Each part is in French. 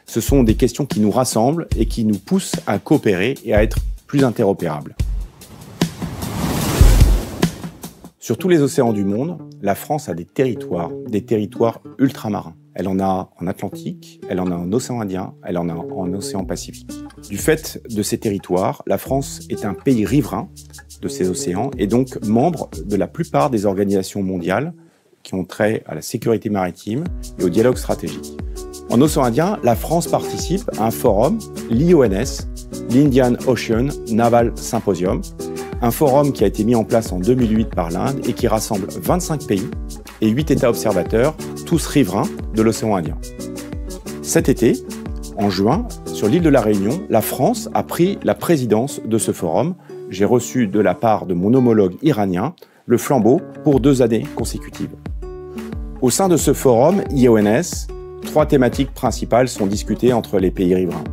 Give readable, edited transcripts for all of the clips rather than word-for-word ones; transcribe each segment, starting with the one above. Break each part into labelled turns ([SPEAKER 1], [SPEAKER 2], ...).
[SPEAKER 1] Ce sont des questions qui nous rassemblent et qui nous poussent à coopérer et à être plus interopérables. Sur tous les océans du monde, la France a des territoires ultramarins. Elle en a en Atlantique, elle en a en océan Indien, elle en a en océan Pacifique. Du fait de ces territoires, la France est un pays riverain de ces océans et donc membre de la plupart des organisations mondiales qui ont trait à la sécurité maritime et au dialogue stratégique. En océan Indien, la France participe à un forum, l'IONS, l'Indian Ocean Naval Symposium, un forum qui a été mis en place en 2008 par l'Inde et qui rassemble 25 pays et 8 États observateurs, tous riverains de l'océan Indien. Cet été, en juin, sur l'île de la Réunion, la France a pris la présidence de ce forum. J'ai reçu de la part de mon homologue iranien le flambeau pour 2 années consécutives. Au sein de ce forum IONS, 3 thématiques principales sont discutées entre les pays riverains.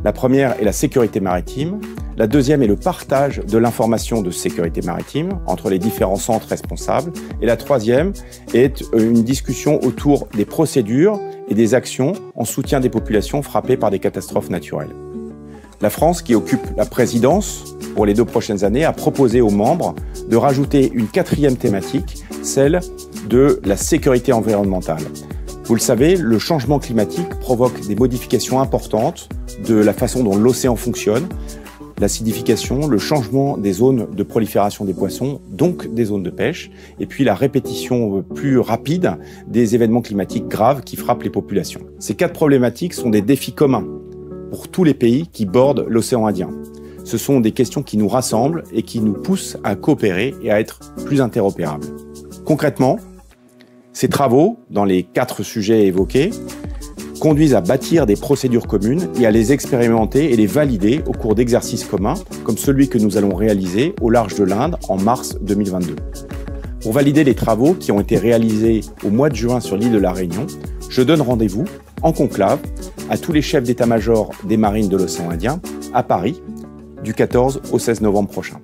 [SPEAKER 1] La première est la sécurité maritime, la deuxième est le partage de l'information de sécurité maritime entre les différents centres responsables, et la troisième est une discussion autour des procédures et des actions en soutien des populations frappées par des catastrophes naturelles. La France, qui occupe la présidence pour les 2 prochaines années, a proposé aux membres de rajouter une 4e thématique, celle de la sécurité environnementale. Vous le savez, le changement climatique provoque des modifications importantes de la façon dont l'océan fonctionne, l'acidification, le changement des zones de prolifération des poissons, donc des zones de pêche, et puis la répétition plus rapide des événements climatiques graves qui frappent les populations. Ces 4 problématiques sont des défis communs pour tous les pays qui bordent l'océan Indien. Ce sont des questions qui nous rassemblent et qui nous poussent à coopérer et à être plus interopérables. Concrètement, ces travaux, dans les 4 sujets évoqués, conduisent à bâtir des procédures communes et à les expérimenter et les valider au cours d'exercices communs, comme celui que nous allons réaliser au large de l'Inde en mars 2022. Pour valider les travaux qui ont été réalisés au mois de juin sur l'île de la Réunion, je donne rendez-vous en conclave à tous les chefs d'état-major des marines de l'océan Indien à Paris, du 14 au 16 novembre prochain.